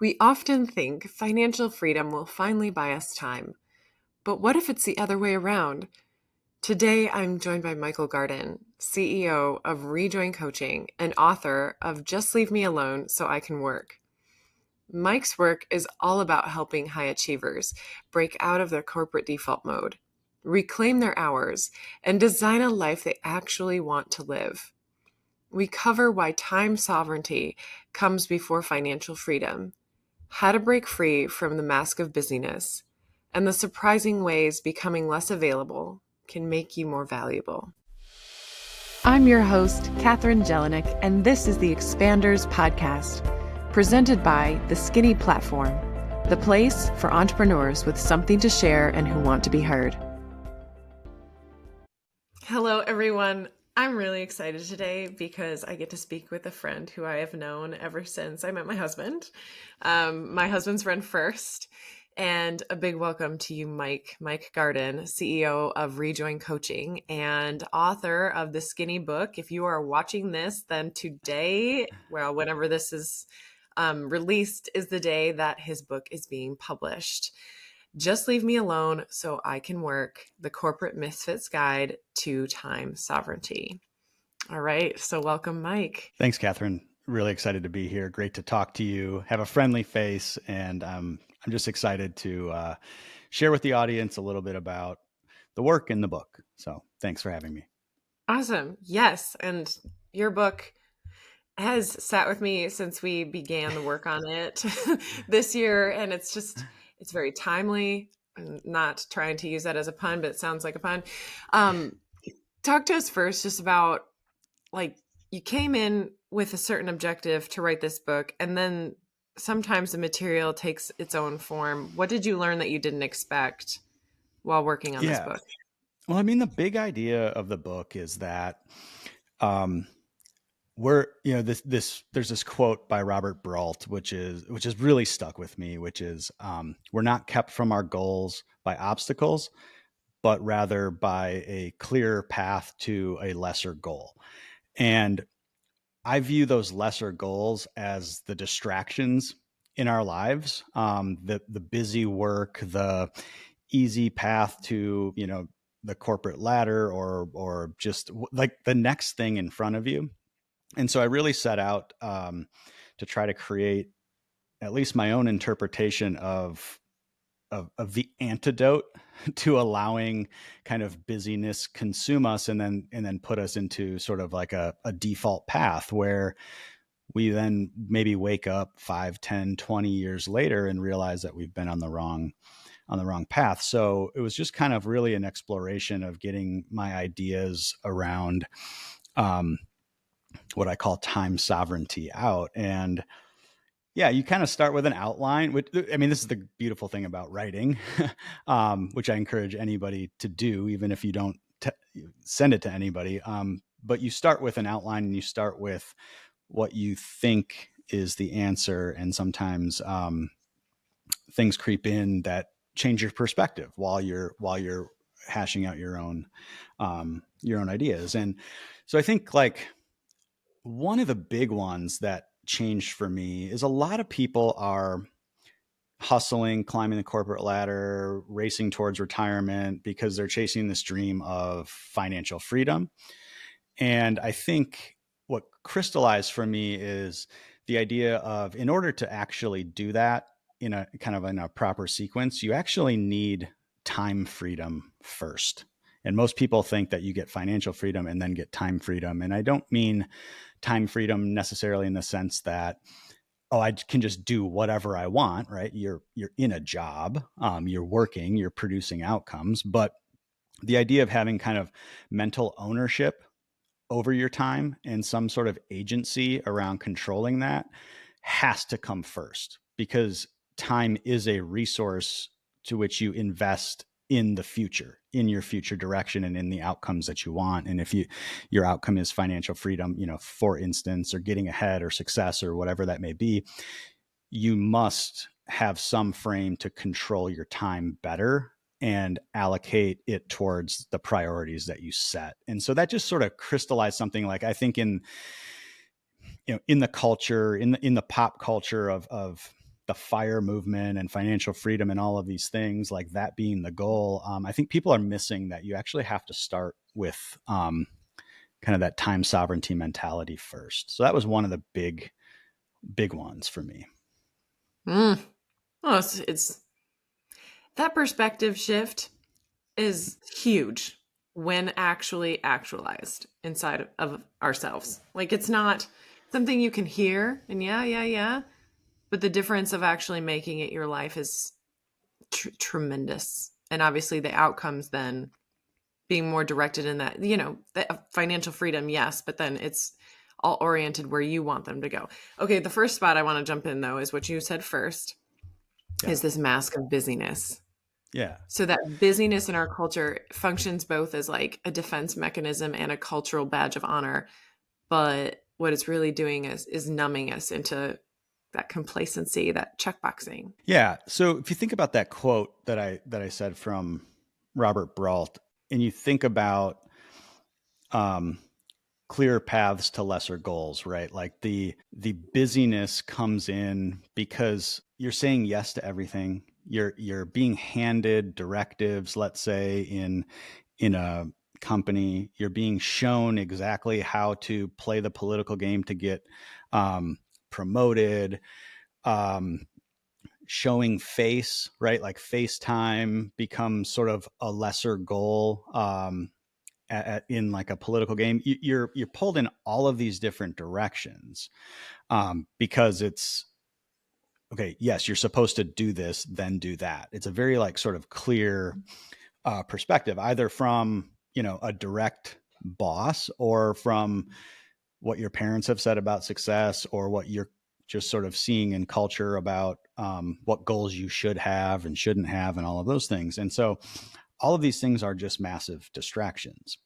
We often think financial freedom will finally buy us time. But what if it's the other way around? Today, I'm joined by Michael Garden, CEO of Rejoin Coaching and author of Just Leave Me Alone So I Can Work. Mike's work is all about helping high achievers break out of their corporate default mode, reclaim their hours, and design a life they actually want to live. We cover why time sovereignty comes before financial freedom, how to break free from the mask of busyness, and the surprising ways becoming less available can make you more valuable. I'm your host, Katherine Jelinek, and this is the Expanders Podcast, presented by The Skinny Platform, the place for entrepreneurs with something to share and who want to be heard. Hello, everyone. I'm really excited today because I get to speak with a friend who I have known ever since I met my husband. My husband's friend first. And a big welcome to you, Mike Garden, CEO of Rejoin Coaching and author of The Skinny Book. If you are watching this, then today, well, whenever this is released, is the day that his book is being published. Just Leave Me Alone So I Can Work, the Corporate Misfits Guide to Time Sovereignty. All right, so welcome, Mike. Thanks, Katherine. Really excited to be here. Great to talk to you, have a friendly face, and I'm just excited to share with the audience a little bit about the work in the book. So thanks for having me. Awesome. Yes, and your book has sat with me since we began the work on it this year, and it's very timely. I'm not trying to use that as a pun, but it sounds like a pun. Talk to us first just about, like, you came in with a certain objective to write this book, and then sometimes the material takes its own form. What did you learn that you didn't expect while working on this book? Well, I mean, the big idea of the book is that there's this quote by Robert Brault, which is really stuck with me, which is we're not kept from our goals by obstacles, but rather by a clear path to a lesser goal. And I view those lesser goals as the distractions in our lives, the busy work, the easy path to, the corporate ladder, or just like the next thing in front of you. And so I really set out to try to create at least my own interpretation of the antidote to allowing kind of busyness consume us and then put us into sort of like a default path where we then maybe wake up 5, 10, 20 years later and realize that we've been on the wrong path. So it was just kind of really an exploration of getting my ideas around what I call time sovereignty out. And yeah, you kind of start with an outline. Which, I mean, this is the beautiful thing about writing, which I encourage anybody to do, even if you don't send it to anybody. But you start with an outline and you start with what you think is the answer. And sometimes things creep in that change your perspective while you're hashing out your own ideas. And so I think like one of the big ones that changed for me is a lot of people are hustling, climbing the corporate ladder, racing towards retirement because they're chasing this dream of financial freedom. And I think what crystallized for me is the idea of, in order to actually do that in a proper sequence, you actually need time freedom first. And most people think that you get financial freedom and then get time freedom. And I don't mean time freedom necessarily in the sense that, oh, I can just do whatever I want, right? You're in a job, you're working, you're producing outcomes, but the idea of having kind of mental ownership over your time and some sort of agency around controlling that has to come first, because time is a resource to which you invest in the future, in your future direction, and in the outcomes that you want. And if your outcome is financial freedom, for instance, or getting ahead or success or whatever that may be, you must have some frame to control your time better and allocate it towards the priorities that you set. And so that just sort of crystallized something, like, I think in the culture, in the pop culture of the FIRE movement and financial freedom and all of these things, like that being the goal, I think people are missing that you actually have to start with kind of that time sovereignty mentality first. So that was one of the big ones for me. Oh, it's that perspective shift is huge when actually actualized inside of ourselves. Like, it's not something you can hear and yeah, but the difference of actually making it your life is tremendous. And obviously the outcomes then being more directed in that, the financial freedom, yes, but then it's all oriented where you want them to go. Okay, the first spot I want to jump in though is what you said first, is this mask of busyness. Yeah. So that busyness in our culture functions both as like a defense mechanism and a cultural badge of honor. But what it's really doing is numbing us into that complacency, that checkboxing. Yeah. So if you think about that quote that I said from Robert Brault, and you think about clear paths to lesser goals, right? Like the busyness comes in because you're saying yes to everything. You're being handed directives, let's say in a company. You're being shown exactly how to play the political game to get promoted. Showing face, right? Like FaceTime becomes sort of a lesser goal. In like a political game, you're pulled in all of these different directions because it's okay. Yes, you're supposed to do this, then do that. It's a very like sort of clear perspective, either from a direct boss or from what your parents have said about success, or what you're just sort of seeing in culture about what goals you should have and shouldn't have, and all of those things. And so all of these things are just massive distractions.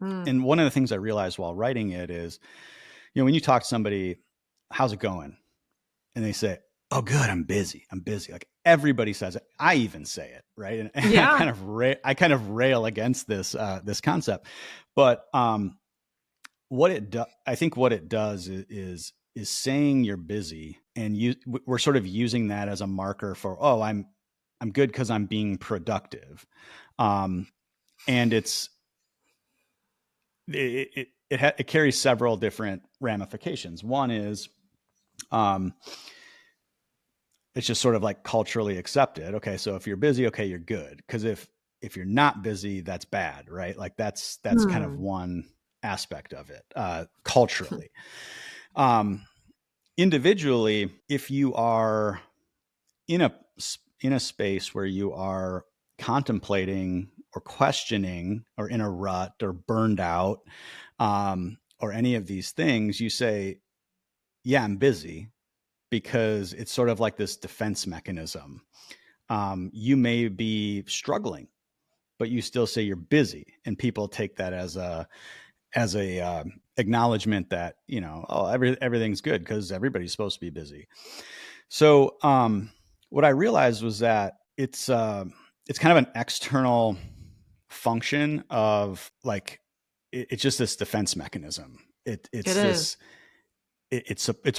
And one of the things I realized while writing it is, when you talk to somebody, how's it going? And they say, oh, good, I'm busy. Like everybody says it. I even say it, right? And Yeah. I kind of rail against this concept. But I think what it does is saying you're busy, and we're sort of using that as a marker for, oh, I'm good because I'm being productive. And it carries several different ramifications. One is, it's just sort of like culturally accepted. Okay, so if you're busy, okay, you're good. Because if you're not busy, that's bad, right? Like that's kind of one aspect of it culturally. Individually, if you are in a space where you are contemplating or questioning or in a rut or burned out or any of these things, you say, yeah, I'm busy, because it's sort of like this defense mechanism. You may be struggling, but you still say you're busy, and people take that as a acknowledgement that, everything's good because everybody's supposed to be busy. So what I realized was that it's kind of an external function of like, it's just this defense mechanism. It's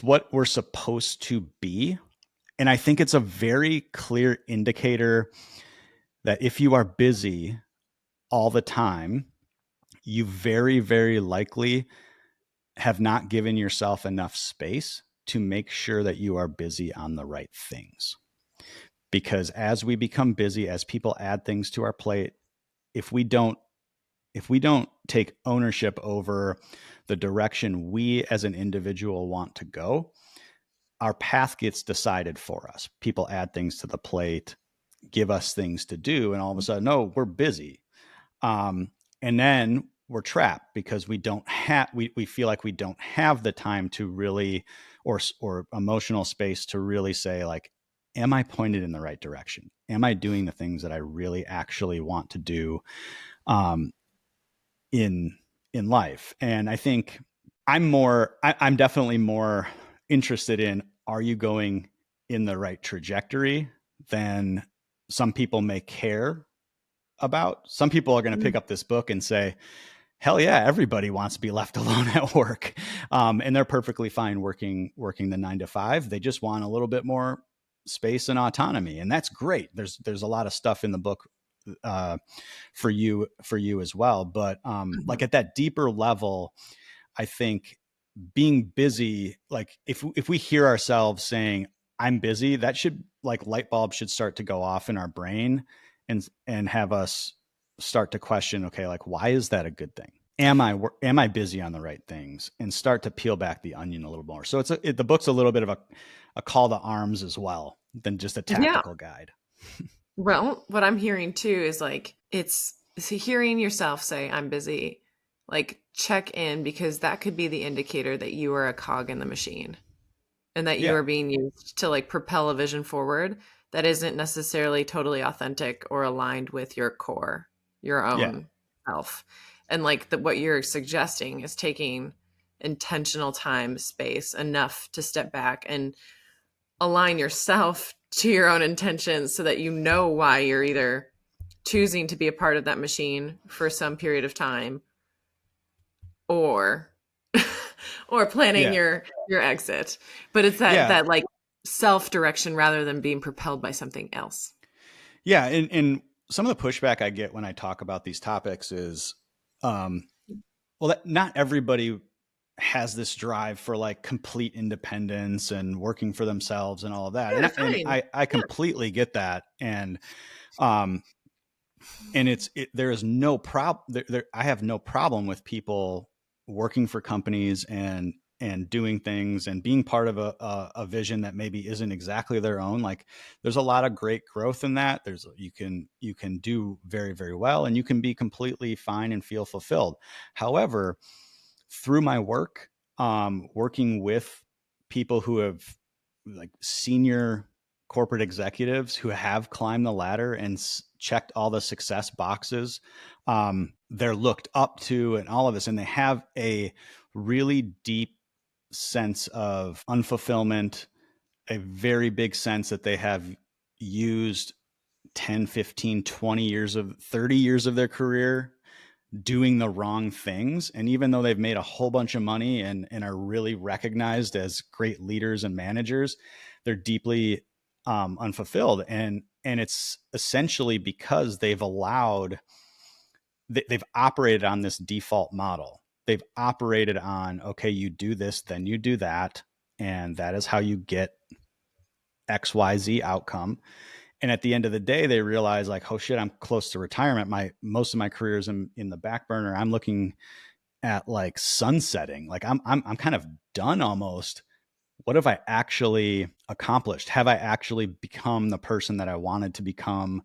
what we're supposed to be. And I think it's a very clear indicator that if you are busy all the time, you very, very likely have not given yourself enough space to make sure that you are busy on the right things. Because as we become busy, as people add things to our plate, if we don't take ownership over the direction we as an individual want to go, our path gets decided for us. People add things to the plate, give us things to do, and all of a sudden, no, we're busy. And then we're trapped because we feel like we don't have the time to really, or emotional space to really say, like, am I pointed in the right direction? Am I doing the things that I really actually want to do in life? And I think I'm definitely more interested in, are you going in the right trajectory, than some people may care about. Some people are going to pick up this book and say, hell yeah, everybody wants to be left alone at work. And they're perfectly fine working the 9 to 5. They just want a little bit more space and autonomy, and that's great. There's a lot of stuff in the book for you as well. But like Mhm. at that deeper level, I think being busy, like if we hear ourselves saying I'm busy, that should, like, light bulbs should start to go off in our brain and have us start to question, okay, like, why is that a good thing? Am I busy on the right things, and start to peel back the onion a little more. So the book's a little bit of a call to arms as well than just a Yeah. tactical guide. Well, what I'm hearing too is like it's hearing yourself say, I'm busy, like check in because that could be the indicator that you are a cog in the machine and that you Yeah. are being used to like propel a vision forward that isn't necessarily totally authentic or aligned with your core, your Yeah. own self. And like what you're suggesting is taking intentional time, space enough to step back and align yourself to your own intentions so that you know why you're either choosing to be a part of that machine for some period of time or or planning Yeah. your exit. But it's Yeah. that like self direction rather than being propelled by something else. Yeah. And some of the pushback I get when I talk about these topics is, um, well, that not everybody has this drive for like complete independence and working for themselves and all of that. Yeah, And fine. I Yeah. completely get that. Um, and there is no problem there. I have no problem with people working for companies and doing things and being part of a vision that maybe isn't exactly their own. Like, there's a lot of great growth in that. You can do very, very well, and you can be completely fine and feel fulfilled. However, through my work, working with people who have, like, senior corporate executives who have climbed the ladder and checked all the success boxes, they're looked up to and all of this, and they have a really deep sense of unfulfillment, a very big sense that they have used 10, 15, 20 years of 30 years of their career doing the wrong things. And even though they've made a whole bunch of money and are really recognized as great leaders and managers, they're deeply unfulfilled. And it's essentially because they've operated on this default model. They've operated on, okay, you do this, then you do that, and that is how you get XYZ outcome. And at the end of the day, they realize, like, oh shit, I'm close to retirement. Most of my career is in the back burner. I'm looking at like sunsetting. Like, I'm kind of done almost. What have I actually accomplished? Have I actually become the person that I wanted to become?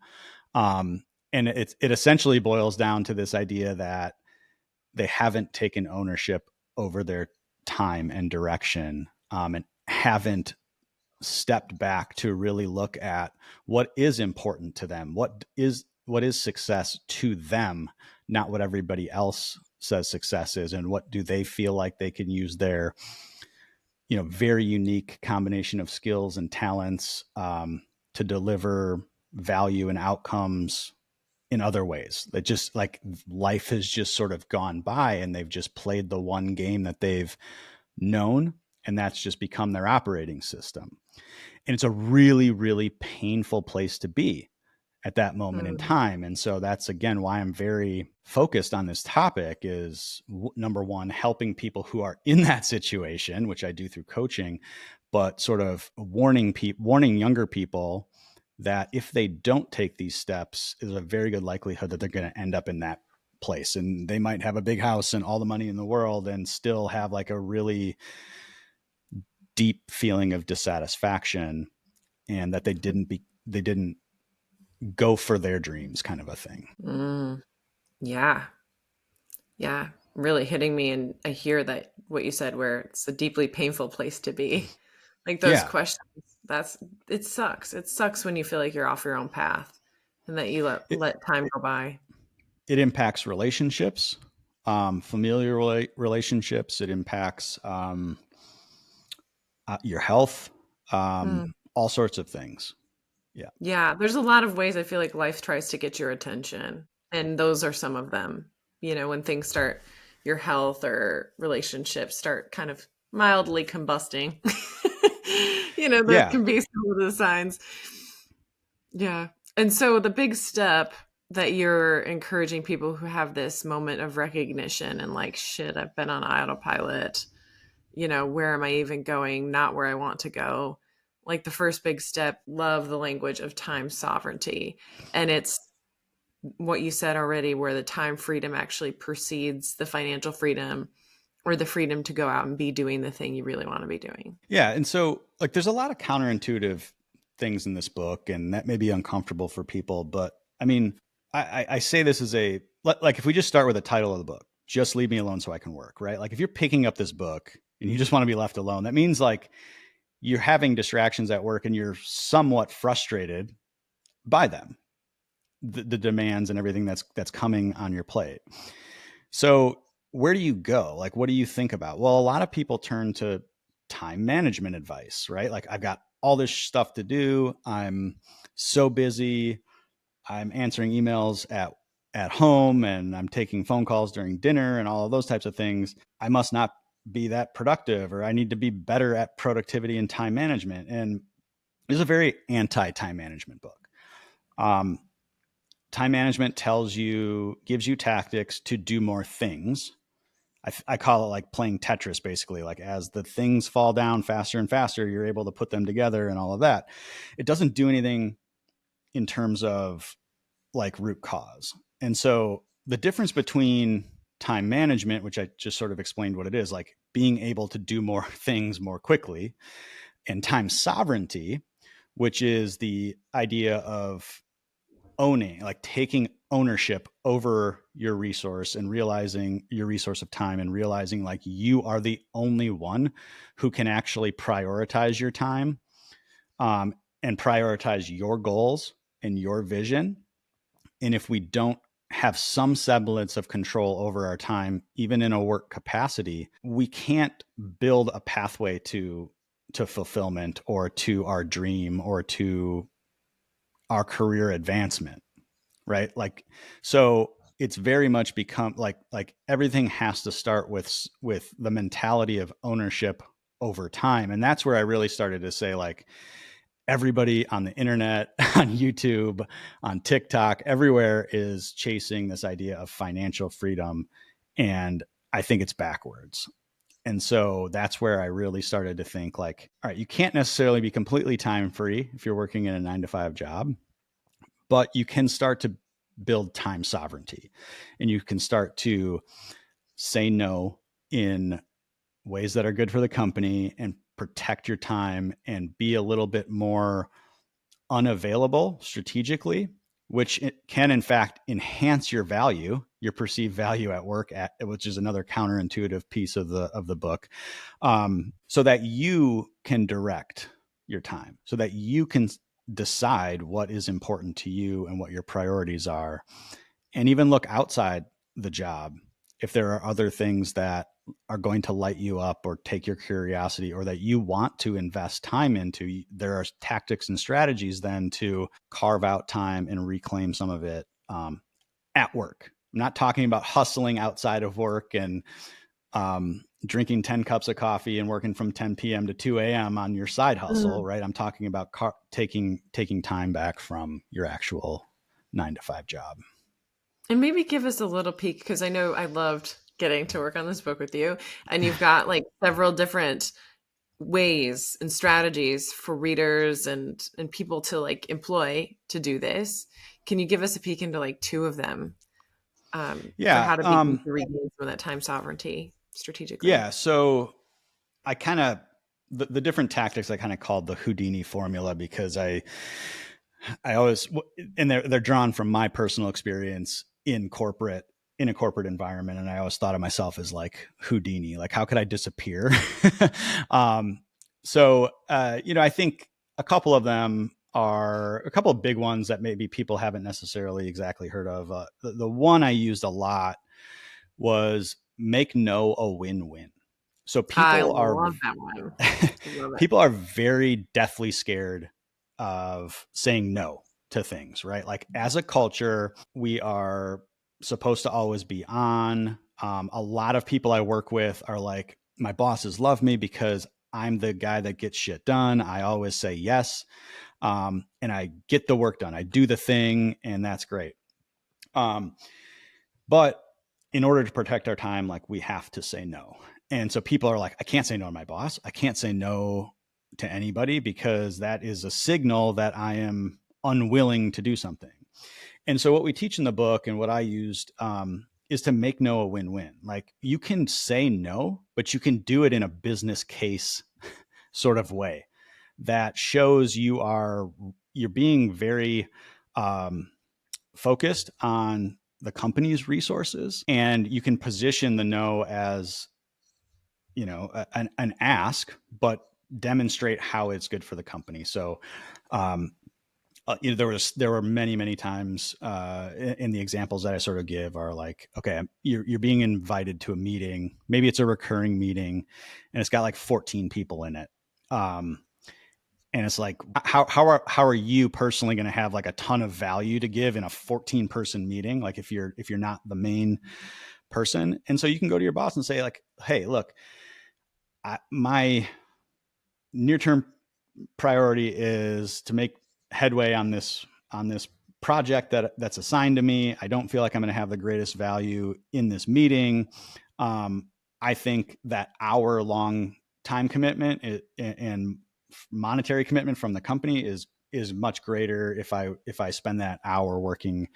Um, and it essentially boils down to this idea that they haven't taken ownership over their time and direction, and haven't stepped back to really look at what is important to them, what is success to them, not what everybody else says success is, and what do they feel like they can use their, very unique combination of skills and talents, to deliver value and outcomes in other ways. That just, like, life has just sort of gone by and they've just played the one game that they've known, and that's just become their operating system. And it's a really, really painful place to be at that moment in Mm. time. And so that's, again, why I'm very focused on this topic is, number one, helping people who are in that situation, which I do through coaching, but sort of warning younger people that if they don't take these steps, there's a very good likelihood that they're going to end up in that place. And they might have a big house and all the money in the world and still have like a really deep feeling of dissatisfaction, and that they didn't go for their dreams, kind of a thing. Mm. Yeah. Yeah. Really hitting me. And I hear that what you said, where it's a deeply painful place to be. Like those Yeah. questions, it sucks. It sucks when you feel like you're off your own path and that you It, let time go by. it impacts relationships, familiar relationships. It impacts, your health, Mm. all sorts of things. Yeah. Yeah, there's a lot of ways I feel like life tries to get your attention, and those are some of them. When things start, your health or relationships start kind of mildly combusting. That Yeah. can be some of the signs. Yeah. And so the big step that you're encouraging people who have this moment of recognition and like, shit, I've been on autopilot, where am I even going? Not where I want to go. Like the first big step, love the language of time sovereignty. And it's what you said already, where the time freedom actually precedes the financial freedom or the freedom to go out and be doing the thing you really want to be doing. Yeah. And so, like, there's a lot of counterintuitive things in this book, and that may be uncomfortable for people. But I mean, I say this as like, if we just start with the title of the book, Just Leave Me Alone So I Can Work, right? Like, if you're picking up this book and you just want to be left alone, that means like you're having distractions at work and you're somewhat frustrated by them, the demands and everything that's coming on your plate. So where do you go? Like, what do you think about? Well, a lot of people turn to time management advice, right? Like, I've got all this stuff to do. I'm so busy. I'm answering emails at home, and I'm taking phone calls during dinner and all of those types of things. I must not be that productive, or I need to be better at productivity and time management. And it's a very anti time management book. Um, Time management gives you tactics to do more things. I call it like playing Tetris, basically. Like, as the things fall down faster and faster, you're able to put them together and all of that. It doesn't do anything in terms of like root cause. And so the difference between time management, which I just sort of explained what it is, like being able to do more things more quickly, and time sovereignty, which is the idea of owning, like taking ownership over your resource and realizing your resource of time, and realizing like you are the only one who can actually prioritize your time, and prioritize your goals and your vision. And if we don't have some semblance of control over our time, even in a work capacity, we can't build a pathway to fulfillment, or to our dream, or to our career advancement, right? Like, so it's very much become like everything has to start with the mentality of ownership over time. And that's where I really started to say, like, everybody on the internet, on YouTube, on TikTok, everywhere is chasing this idea of financial freedom. And I think it's backwards. And so that's where I really started to think, like, all right, you can't necessarily be completely time free if you're working in a 9 to 5 job, but you can start to build time sovereignty, and you can start to say no in ways that are good for the company, and protect your time, and be a little bit more unavailable strategically, which it can in fact enhance your value, your perceived value at work, which is another counterintuitive piece of the book, so that you can direct your time, so that you can decide what is important to you and what your priorities are, and even look outside the job if there are other things that are going to light you up or take your curiosity, or that you want to invest time into. There are tactics and strategies then to carve out time and reclaim some of it, at work. I'm not talking about hustling outside of work and drinking 10 cups of coffee and working from 10 p.m. to 2 a.m. on your side hustle, right? I'm talking about taking time back from your actual 9 to 5 job. And maybe give us a little peek, because I know I loved getting to work on this book with you. And you've got like several different ways and strategies for readers and people to like employ to do this. Can you give us a peek into like two of them, for Yeah. how to begin to regain some of that time sovereignty strategically? Yeah. So I kind of, the different tactics I kind of called the Houdini formula, because I always, and they're drawn from my personal experience in a corporate environment. And I always thought of myself as like Houdini, like, how could I disappear? um, I think a couple of them are a couple of big ones that maybe people haven't necessarily exactly heard of. The one I used a lot was make no a win-win. So I love that one. Love it. people are very deathly scared of saying no to things, right? Like, as a culture, we are supposed to always be on. A lot of people I work with are like, my bosses love me because I'm the guy that gets shit done. I always say yes. And I get the work done. I do the thing, and that's great. But in order to protect our time, like, we have to say no. And so people are like, I can't say no to my boss. I can't say no to anybody, because that is a signal that I am unwilling to do something. And so what we teach in the book, and what I used, is to make no a win-win. Like, you can say no, but you can do it in a business case sort of way that shows you're being very focused on the company's resources, and you can position the no as, an ask, but demonstrate how it's good for the company. So, there were many times in the examples that I sort of give are like, okay, you're being invited to a meeting. Maybe it's a recurring meeting, and it's got like 14 people in it. And it's like, how are you personally going to have like a ton of value to give in a 14-person meeting? Like, if you're not the main person. And so you can go to your boss and say like, hey, look, my near-term priority is to make headway on this project that's assigned to me. I don't feel like I'm going to have the greatest value in this meeting. I think that hour-long time commitment and monetary commitment from the company is much greater if I spend that hour working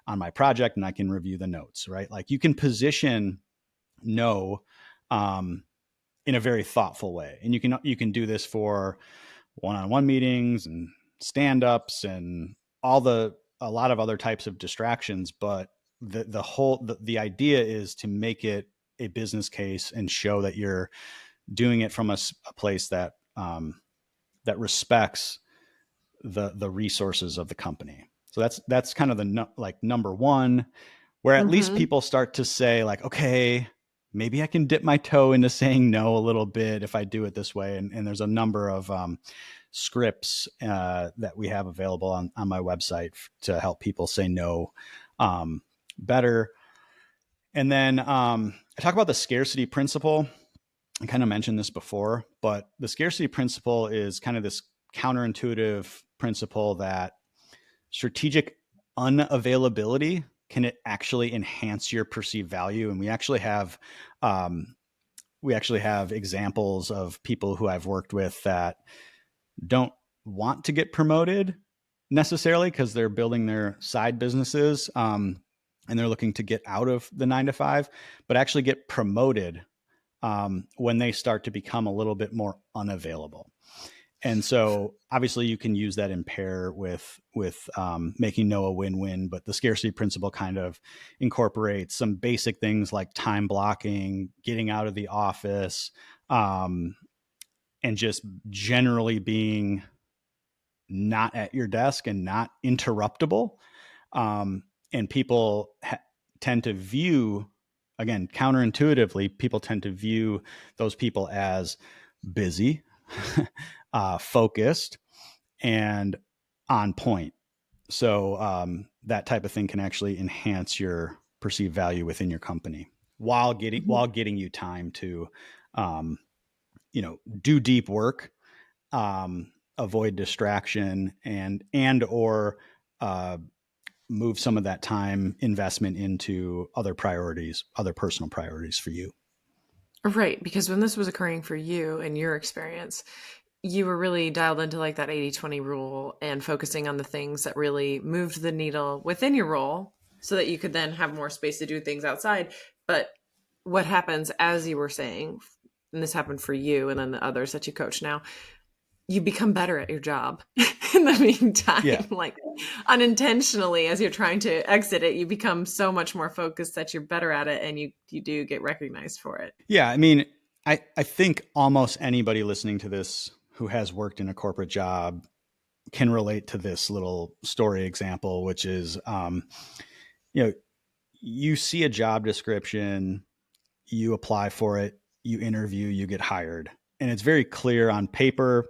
on my project and I can review the notes, right? Like, you can position no in a very thoughtful way, and you can do this for one-on-one meetings and stand-ups and a lot of other types of distractions. But the idea is to make it a business case and show that you're doing it from a place that that respects the resources of the company. So that's kind of the number one, where at least people start to say like, okay, maybe I can dip my toe into saying no a little bit if I do it this way. And there's a number of scripts that we have available on my website to help people say no better. And then I talk about the scarcity principle. I kind of mentioned this before, but the scarcity principle is kind of this counterintuitive principle that strategic unavailability can actually enhance your perceived value. And we actually have examples of people who I've worked with that don't want to get promoted necessarily because they're building their side businesses and they're looking to get out of the 9 to 5, but actually get promoted when they start to become a little bit more unavailable. And so obviously you can use that in pair with making no a win-win, but the scarcity principle kind of incorporates some basic things like time blocking, getting out of the office, and just generally being not at your desk and not interruptible. And people tend to view, again, counterintuitively, people tend to view those people as busy, focused, and on point. So that type of thing can actually enhance your perceived value within your company while getting you time to, do deep work, avoid distraction, or move some of that time investment into other priorities, other personal priorities for you. Right. Because when this was occurring for you and your experience, you were really dialed into like that 80-20 rule and focusing on the things that really moved the needle within your role so that you could then have more space to do things outside. But what happens, as you were saying, and this happened for you and then the others that you coach now, you become better at your job in the meantime. Yeah. Like unintentionally, as you're trying to exit it, you become so much more focused that you're better at it and you do get recognized for it. Yeah. I mean, I think almost anybody listening to this who has worked in a corporate job can relate to this little story example, which is, you see a job description, you apply for it, you interview, you get hired, and it's very clear on paper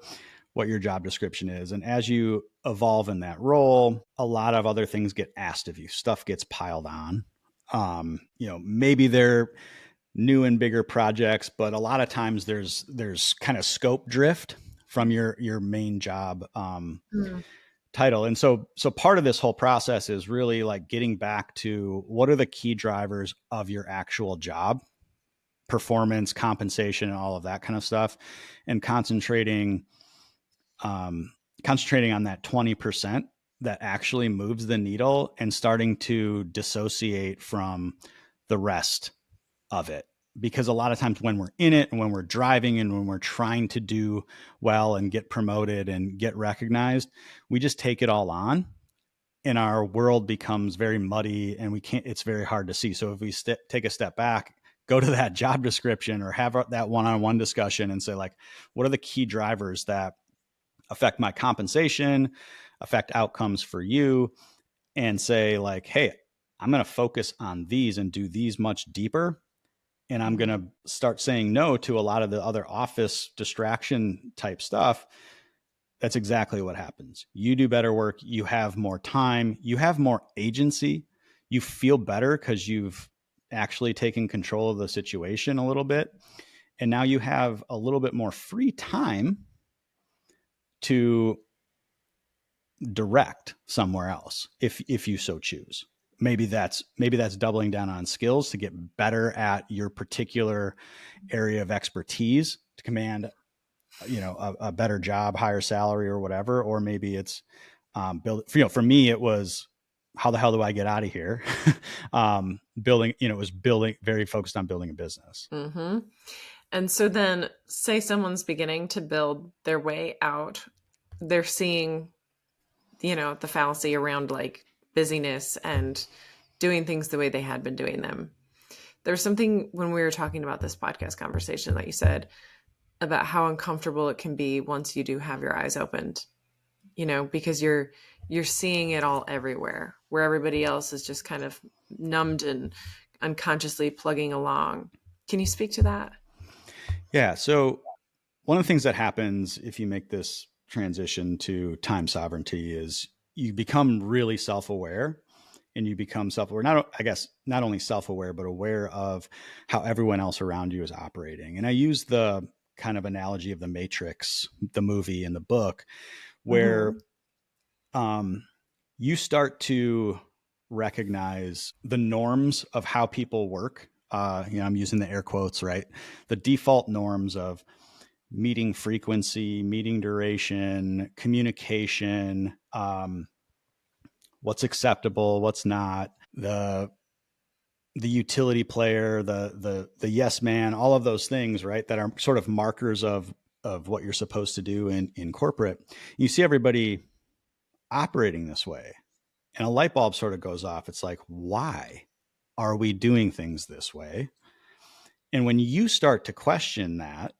what your job description is. And as you evolve in that role, a lot of other things get asked of you. Stuff gets piled on. Maybe they're new and bigger projects, but a lot of times there's kind of scope drift from your main job Mm. title. And so part of this whole process is really like getting back to what are the key drivers of your actual job, performance, compensation, and all of that kind of stuff, and concentrating on that 20% that actually moves the needle and starting to dissociate from the rest of it. Because a lot of times when we're in it and when we're driving and when we're trying to do well and get promoted and get recognized, we just take it all on and our world becomes very muddy and it's very hard to see. So if we take a step back, go to that job description or have that one-on-one discussion and say, like, what are the key drivers that affect my compensation, affect outcomes for you, and say, like, hey, I'm going to focus on these and do these much deeper. And I'm going to start saying no to a lot of the other office distraction type stuff. That's exactly what happens. You do better work. You have more time. You have more agency. You feel better because you've actually taken control of the situation a little bit. And now you have a little bit more free time to direct somewhere else if you so choose. Maybe that's doubling down on skills to get better at your particular area of expertise to command, a better job, higher salary or whatever. Or maybe it's for me, it was, how the hell do I get out of here? It was very focused on building a business. Mm-hmm. And so then, say someone's beginning to build their way out, they're seeing, the fallacy around like busyness and doing things the way they had been doing them. There's something when we were talking about this podcast conversation that you said about how uncomfortable it can be once you do have your eyes opened, because you're seeing it all everywhere, where everybody else is just kind of numbed and unconsciously plugging along. Can you speak to that? Yeah. So one of the things that happens if you make this transition to time sovereignty is you become really self-aware, and you become self-aware, not only self-aware, but aware of how everyone else around you is operating. And I use the kind of analogy of the Matrix, the movie and the book, where you start to recognize the norms of how people work. I'm using the air quotes, right? The default norms of meeting frequency, meeting duration, communication, what's acceptable, what's not, the utility player, the yes man, all of those things, right? That are sort of markers of what you're supposed to do in corporate. You see everybody operating this way, and a light bulb sort of goes off. It's like, why are we doing things this way? And when you start to question that,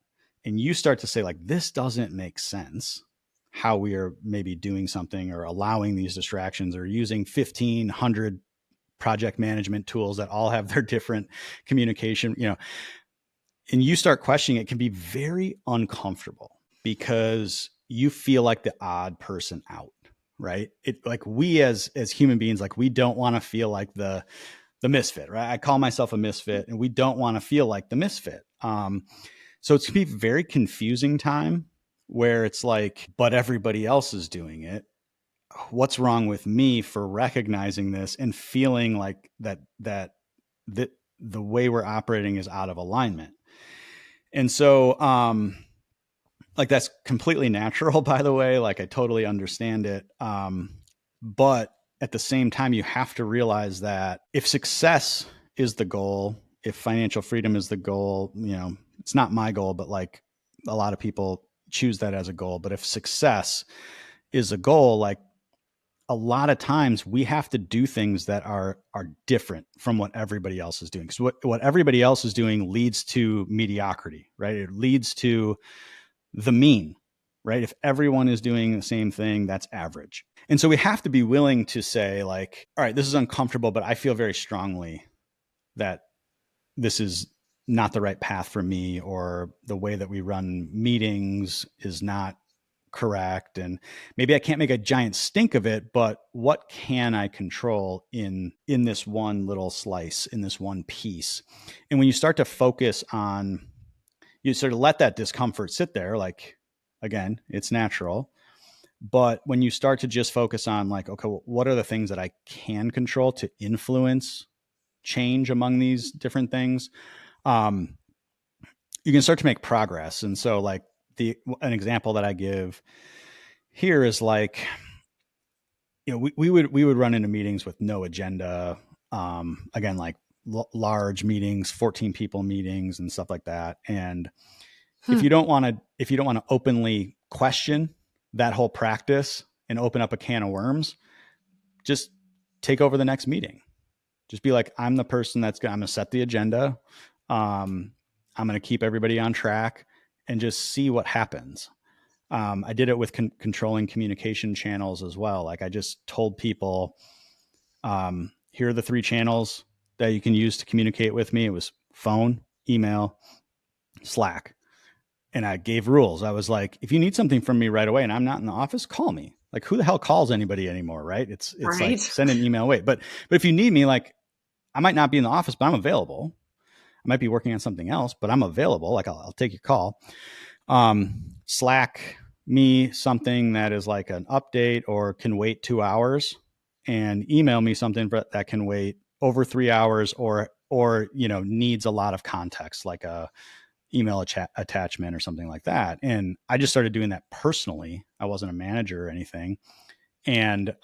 and you start to say, like, this doesn't make sense, how we are maybe doing something or allowing these distractions or using 1,500 project management tools that all have their different communication, and you start questioning, it can be very uncomfortable because you feel like the odd person out, right? It, like, we as human beings, like, we don't want to feel like the misfit, right? I call myself a misfit, and we don't want to feel like the misfit. So it's going to be a very confusing time where it's like, but everybody else is doing it. What's wrong with me for recognizing this and feeling like that the way we're operating is out of alignment? And so, like, that's completely natural, by the way. Like, I totally understand it. But at the same time, you have to realize that if success is the goal, if financial freedom is the goal, it's not my goal, but like a lot of people choose that as a goal. But if success is a goal, like, a lot of times we have to do things that are different from what everybody else is doing. So what everybody else is doing leads to mediocrity, right? It leads to the mean, right? If everyone is doing the same thing, that's average. And so we have to be willing to say, like, all right, this is uncomfortable, but I feel very strongly that this is not the right path for me, or the way that we run meetings is not correct, and maybe I can't make a giant stink of it, but what can I control in this one little slice, in this one piece? And when you start to focus on, you sort of let that discomfort sit there, like, again, it's natural. But when you start to just focus on like, okay, well, what are the things that I can control to influence change among these different things? You can start to make progress. And so like an example that I give here is like, we would run into meetings with no agenda. Again, like large meetings, 14 people meetings and stuff like that. And if you don't want to openly question that whole practice and open up a can of worms, just take over the next meeting. Just be like, I'm the person I'm going to set the agenda. I'm going to keep everybody on track and just see what happens. I did it with controlling communication channels as well. Like I just told people, here are the 3 channels that you can use to communicate with me. It was phone, email, Slack. And I gave rules. I was like, if you need something from me right away and I'm not in the office, call me. Like, who the hell calls anybody anymore, right? It's right. Like send an email away. But if you need me, like I might not be in the office, but I'm available. I might be working on something else, but I'm available. Like I'll take your call. Slack me something that is like an update or can wait 2 hours, and email me something that can wait over 3 hours or needs a lot of context, like a email attachment or something like that. And I just started doing that personally. I wasn't a manager or anything. And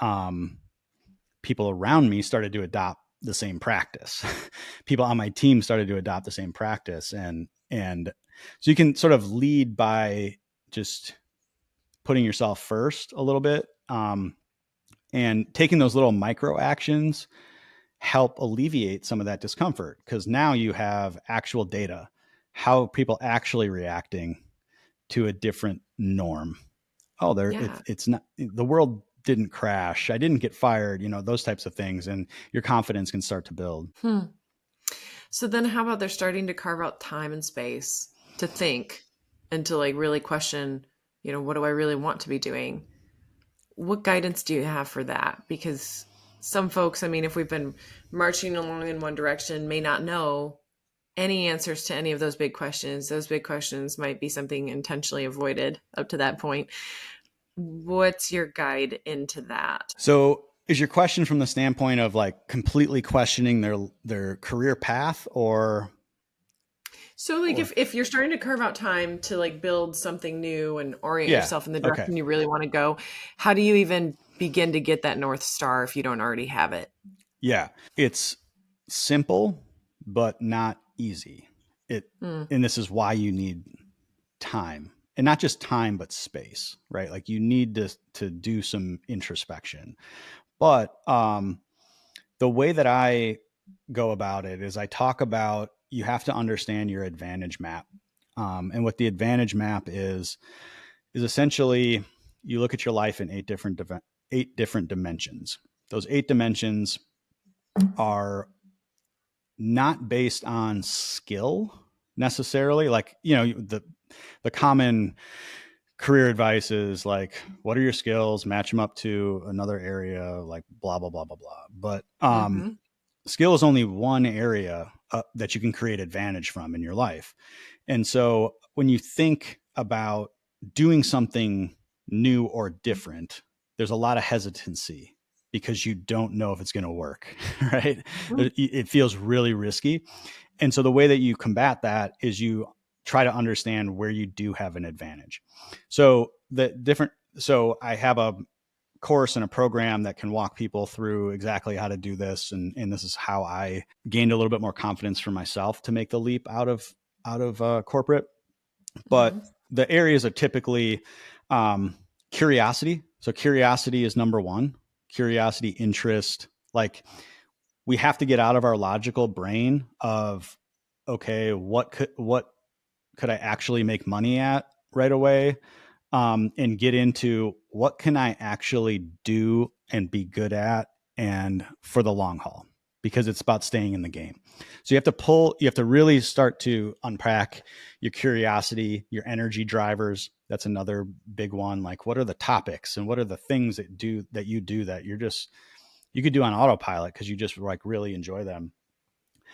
people around me started to adopt the same practice. People on my team started to adopt the same practice. And so you can sort of lead by just putting yourself first a little bit. And taking those little micro actions help alleviate some of that discomfort, because now you have actual data. How are people actually reacting to a different norm? Oh, it's not, the world didn't crash. I didn't get fired, those types of things. And your confidence can start to build. So then how about they're starting to carve out time and space to think and to like really question, what do I really want to be doing? What guidance do you have for that? Because some folks, if we've been marching along in one direction, may not know any answers to any of those big questions. Those big questions might be something intentionally avoided up to that point. What's your guide into that? So is your question from the standpoint of like completely questioning their career path, or? So like if you're starting to carve out time to like build something new and orient yourself in the direction you really want to go, how do you even begin to get that North Star if you don't already have it? Yeah, it's simple, but not easy. And this is why you need time, and not just time, but space, right? Like you need to do some introspection. But the way that I go about it is I talk about, you have to understand your advantage map. And what the advantage map is essentially you look at your life in 8 different dimensions. Those 8 dimensions are not based on skill necessarily. Like, the common career advice is like, what are your skills? Match them up to another area, like blah, blah, blah, blah, blah. But skill is only one area that you can create advantage from in your life. And so when you think about doing something new or different, there's a lot of hesitancy because you don't know if it's going to work, right? It feels really risky. And so the way that you combat that is you try to understand where you do have an advantage. So I have a course and a program that can walk people through exactly how to do this. And this is how I gained a little bit more confidence for myself to make the leap out of corporate. But the areas are typically curiosity. So curiosity is number one. Curiosity, interest. Like we have to get out of our logical brain of, okay, what could I actually make money at right away? And get into what can I actually do and be good at and for the long haul, because it's about staying in the game. So you have to really start to unpack your curiosity, your energy drivers, That's another big one. Like, what are the topics and what are the things that you do that you could do on autopilot because you just like really enjoy them.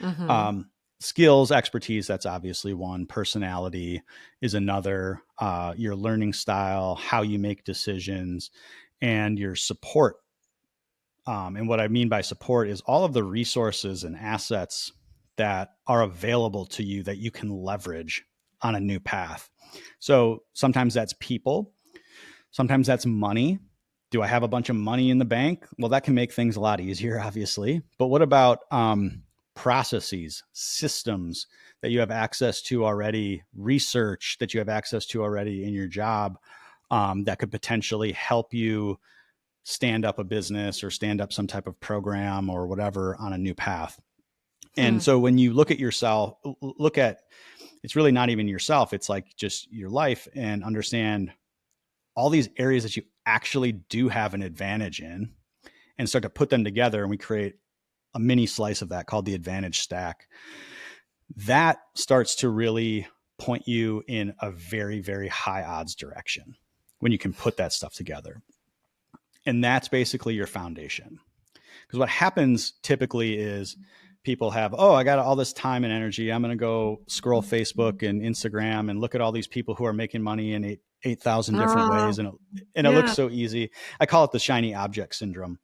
Mm-hmm. Um, Skills, expertise, that's obviously one. Personality is another. Your learning style, how you make decisions, and your support. And what I mean by support is all of the resources and assets that are available to you that you can leverage on a new path. So sometimes that's people, sometimes that's money. Do I have a bunch of money in the bank? Well, that can make things a lot easier, obviously. But what about processes, systems that you have access to already, research that you have access to already in your job that could potentially help you stand up a business or stand up some type of program or whatever on a new path? And Hmm. so when you look at yourself, look at it's really not even yourself, it's like just your life, and understand all these areas that you actually do have an advantage in and start to put them together. And we create a mini slice of that called the advantage stack. That starts to really point you in a very, very high odds direction when you can put that stuff together. And that's basically your foundation. Because what happens typically is people have, oh, I got all this time and energy. I'm going to go scroll Facebook and Instagram and look at all these people who are making money in 8,000 different Oh, ways. And it looks yeah. so easy. I call it the shiny object syndrome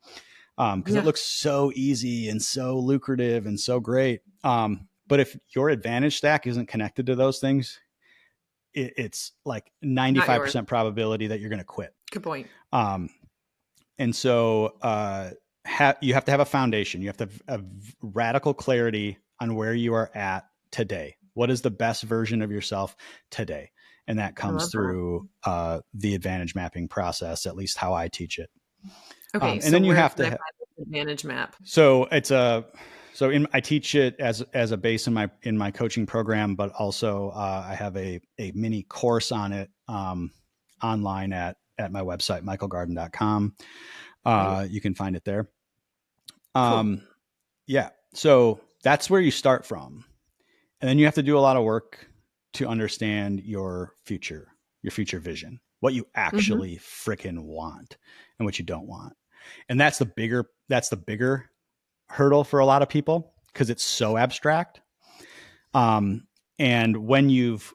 because it Yeah. looks so easy and so lucrative and so great. But if your advantage stack isn't connected to those things, it's like Not yours. 95% probability that you're going to quit. Good point. Um, and so you have to have a foundation. You have to have radical clarity on where you are at today. What is the best version of yourself today? And that I comes love that. through the advantage mapping process, at least how I teach it. Okay, And so then you where have can I to. find this advantage map? So it's a. I teach it as a base in my coaching program, but also I have a mini course on it online at my website michaelgarden.com. Great. You can find it there. Cool. Yeah. So that's where you start from. And then you have to do a lot of work to understand your future vision, what you Hmm. actually freaking want and what you don't want. And that's the bigger hurdle for a lot of people because it's so abstract. Um, and when you've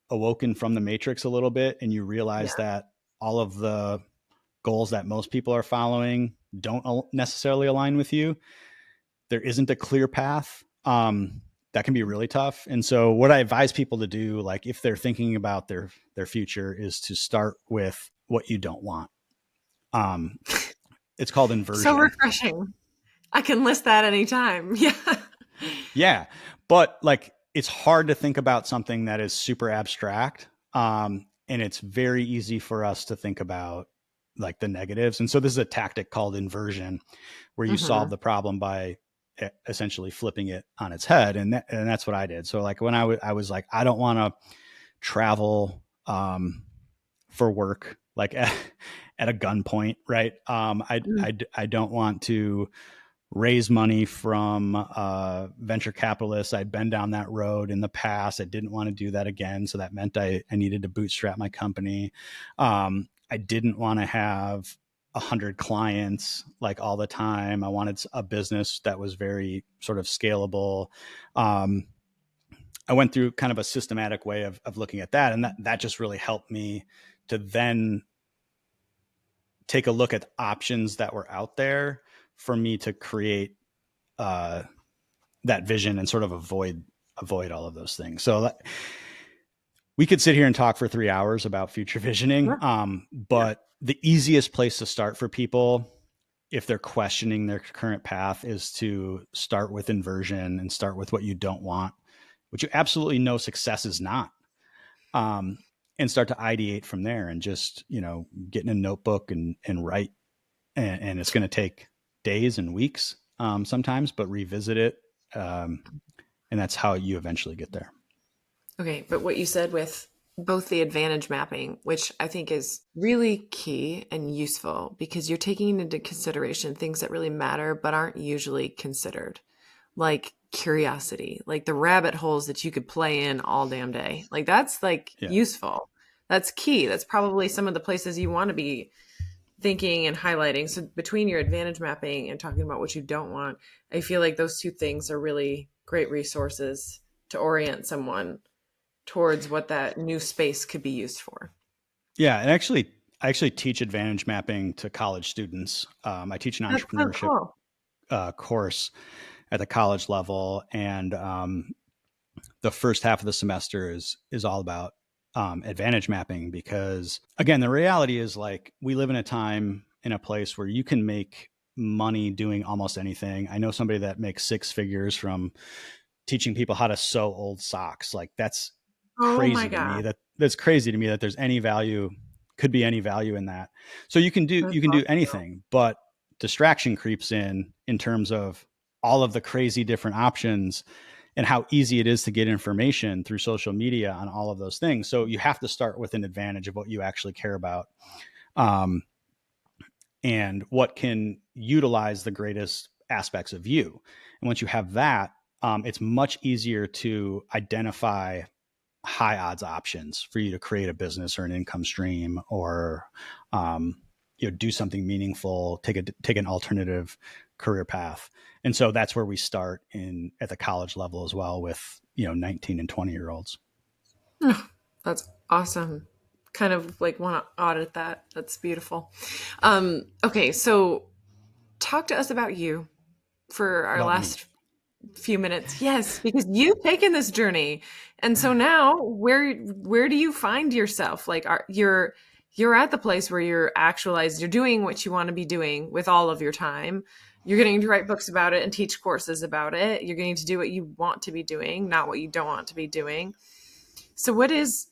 awoken from the matrix a little bit and you realize Yeah. that all of the goals that most people are following don't necessarily align with you, there isn't a clear path. That can be really tough. And so what I advise people to do, like if they're thinking about their future, is to start with what you don't want. Um, it's called So inversion. refreshing. I can list that anytime. Yeah. Yeah. But like it's hard to think about something that is super abstract. And it's very easy for us to think about like the negatives. And so this is a tactic called inversion where you solve Hmm. the problem by essentially flipping it on its head. And that's what I did. So like when I was like, I don't want to travel for work, like at a gunpoint, right? I don't want to raise money from venture capitalists. I'd been down that road in the past. I didn't want to do that again. So that meant I needed to bootstrap my company. I didn't want to have 100 clients like all the time. I wanted a business that was very sort of scalable. Um, I went through kind of a systematic way of looking at that. And that just really helped me to then take a look at options that were out there for me to create uh, that vision and sort of avoid all of those things. So we could sit here and talk for 3 hours about future visioning, Yeah. Yeah. but the easiest place to start for people if they're questioning their current path is to start with inversion and start with what you don't want, which you absolutely know success is not. Um, and start to ideate from there and just, get in a notebook and write. And it's going to take days and weeks sometimes, but revisit it. Um, and that's how you eventually get there. Okay, but what you said with both the advantage mapping, which I think is really key and useful because you're taking into consideration things that really matter but aren't usually considered, like curiosity, like the rabbit holes that you could play in all damn day. Like that's like Yeah. useful. That's key. That's probably some of the places you want to be thinking and highlighting. So between your advantage mapping and talking about what you don't want, I feel like those two things are really great resources to orient someone towards what that new space could be used for. Yeah, and I actually teach advantage mapping to college students. I teach an That's so entrepreneurship cool. course at the college level, and the first half of the semester is all about advantage mapping, because again, the reality is, like, we live in a time, in a place where you can make money doing almost anything. I know somebody that makes six figures from teaching people how to sew old socks. Like, that's Oh my crazy to me. God. That's crazy to me that there's any value, could be any value in that. So That's you can do awesome. anything, but distraction creeps in terms of all of the crazy different options and how easy it is to get information through social media on all of those things. So you have to start with an advantage of what you actually care about, um, and what can utilize the greatest aspects of you. And once you have that, it's much easier to identify high odds options for you to create a business or an income stream, or do something meaningful, take an alternative career path. And so that's where we start in at the college level as well, with 19 and 20-year olds. That's awesome. Kind of like want to audit that. That's beautiful. Okay, so talk to us about you for our About me. last few minutes. Yes, because you've taken this journey. And so now where do you find yourself? Like you're at the place where you're actualized, you're doing what you want to be doing with all of your time. You're getting to write books about it and teach courses about it. You're getting to do what you want to be doing, not what you don't want to be doing. So where's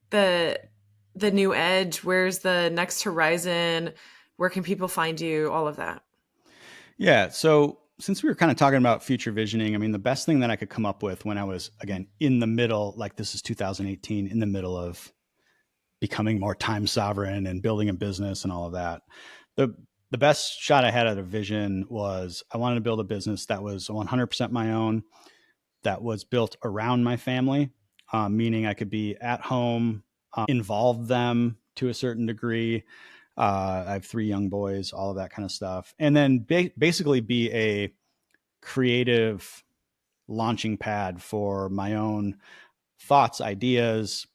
the new edge? Where's the next horizon? Where can people find you? All of that. Yeah. So since we were kind of talking about future visioning, I mean, the best thing that I could come up with when I was, again, in the middle, like, this is 2018, in the middle of becoming more time sovereign and building a business and all of that, the the best shot I had at a vision was, I wanted to build a business that was 100% my own, that was built around my family, meaning I could be at home, involve them to a certain degree. I have three young boys, all of that kind of stuff. And then basically be a creative launching pad for my own thoughts, ideas,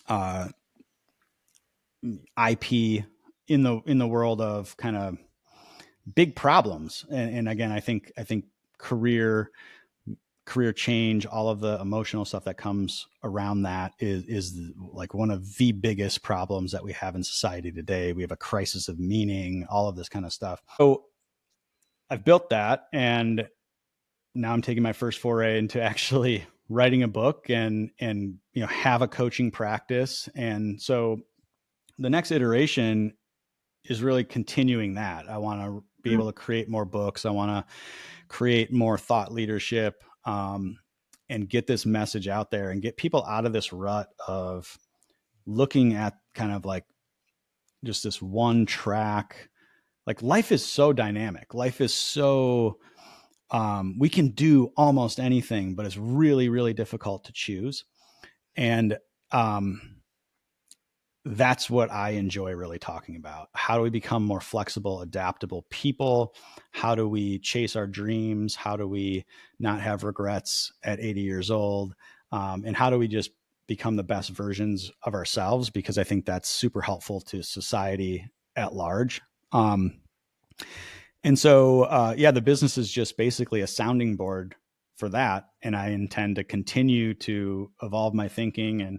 uh, IP in the world of kind of big problems. And again, I think career change, all of the emotional stuff that comes around that is like one of the biggest problems that we have in society today. We have a crisis of meaning, all of this kind of stuff. So I've built that, and now I'm taking my first foray into actually writing a book, and have a coaching practice. And so the next iteration is really continuing that. I want to be able to create more books. I want to create more thought leadership, and get this message out there and get people out of this rut of looking at kind of like just this one track. Like, life is so dynamic. Life is so, we can do almost anything, but it's really, really difficult to choose. And that's what I enjoy really talking about. How do we become more flexible, adaptable people? How do we chase our dreams? How do we not have regrets at 80 years old? And how do we just become the best versions of ourselves? Because I think that's super helpful to society at large. And so, yeah, the business is just basically a sounding board for that. And I intend to continue to evolve my thinking. And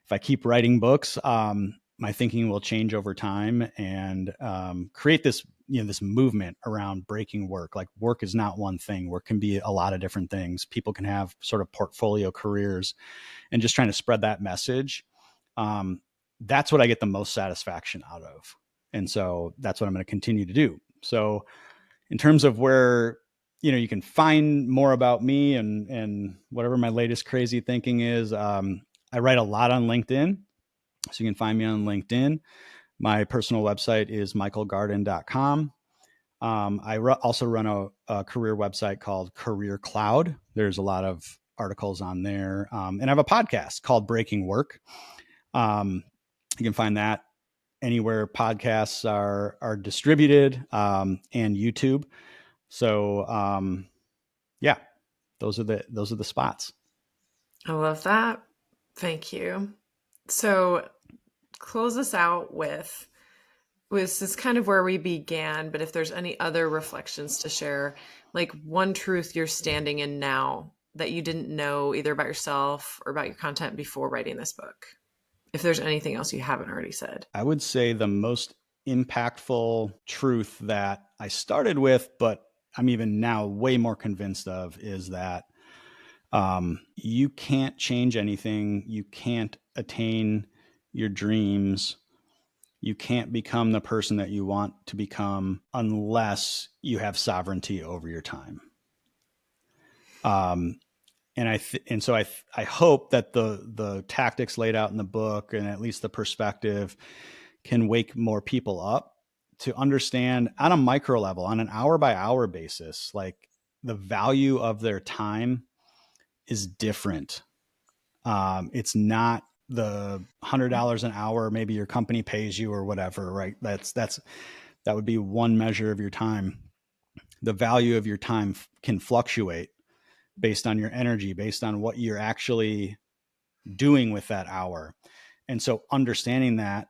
if I keep writing books, my thinking will change over time, and create this, this movement around breaking work. Like, work is not one thing. Work can be a lot of different things. People can have sort of portfolio careers, and just trying to spread that message. That's what I get the most satisfaction out of. And so that's what I'm going to continue to do. So in terms of where, you can find more about me and whatever my latest crazy thinking is, I write a lot on LinkedIn, so you can find me on LinkedIn. My personal website is michaelgarden.com. I also run a career website called Career Cloud. There's a lot of articles on there. And I have a podcast called Breaking Work. You can find that anywhere podcasts are distributed, and YouTube. So, yeah, those are the spots. I love that. Thank you. So close us out with this is kind of where we began, but if there's any other reflections to share, like one truth you're standing in now that you didn't know either about yourself or about your content before writing this book, if there's anything else you haven't already said. I would say the most impactful truth that I started with, but I'm even now way more convinced of, is that you can't change anything. You can't attain your dreams. You can't become the person that you want to become unless you have sovereignty over your time. And so I hope that the tactics laid out in the book, and at least the perspective, can wake more people up to understand on a micro level, on an hour by hour basis, like the value of their time is different. It's not the $100 an hour maybe your company pays you or whatever, right? That would be one measure of your time. The value of your time can fluctuate based on your energy, based on what you're actually doing with that hour. And so understanding that,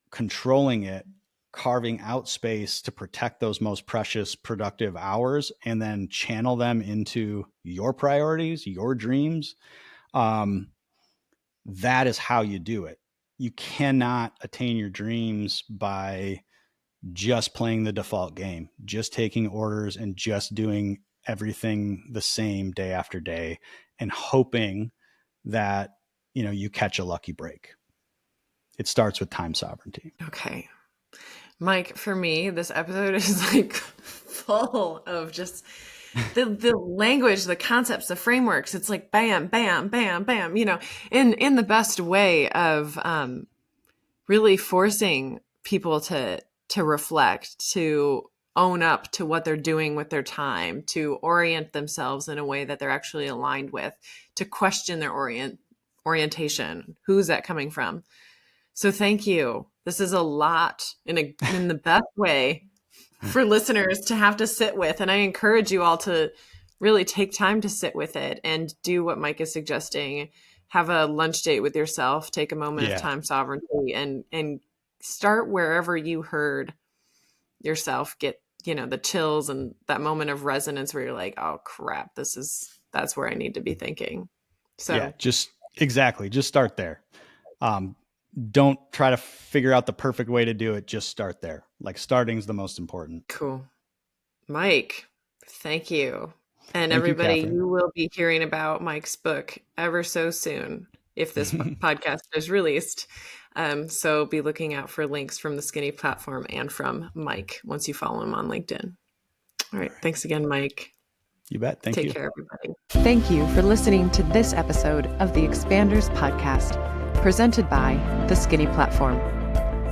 controlling it, carving out space to protect those most precious, productive hours, and then channel them into your priorities, your dreams. That is how you do it. You cannot attain your dreams by just playing the default game, just taking orders and just doing everything the same day after day and hoping that, you catch a lucky break. It starts with time sovereignty. Okay. Mike, for me, this episode is like full of just the language, the concepts, the frameworks. It's like bam, bam, bam, bam, in the best way of really forcing people to reflect, to own up to what they're doing with their time, to orient themselves in a way that they're actually aligned with, to question their orientation. Who's that coming from? So thank you. This is a lot in the best way for listeners to have to sit with. And I encourage you all to really take time to sit with it and do what Mike is suggesting. Have a lunch date with yourself, take a moment of time sovereignty, and start wherever you heard yourself get, the chills and that moment of resonance where you're like, oh crap, that's where I need to be thinking. So yeah, just start there. Don't try to figure out the perfect way to do it. Just start there. Like, starting's the most important. Cool. Mike, thank you. And everybody, you will be hearing about Mike's book ever so soon if this podcast is released. So be looking out for links from the Skinny platform and from Mike once you follow him on LinkedIn. All right. Thanks again, Mike. You bet. Thank you. Take care, everybody. Thank you for listening to this episode of the Expanders Podcast, presented by the Skinny platform.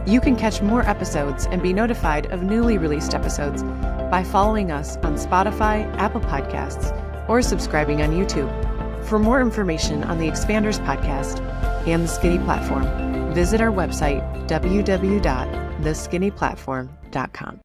You can catch more episodes and be notified of newly released episodes by following us on Spotify, Apple Podcasts, or subscribing on YouTube. For more information on the Expanders Podcast and the Skinny platform, visit our website, www.theskinnyplatform.com.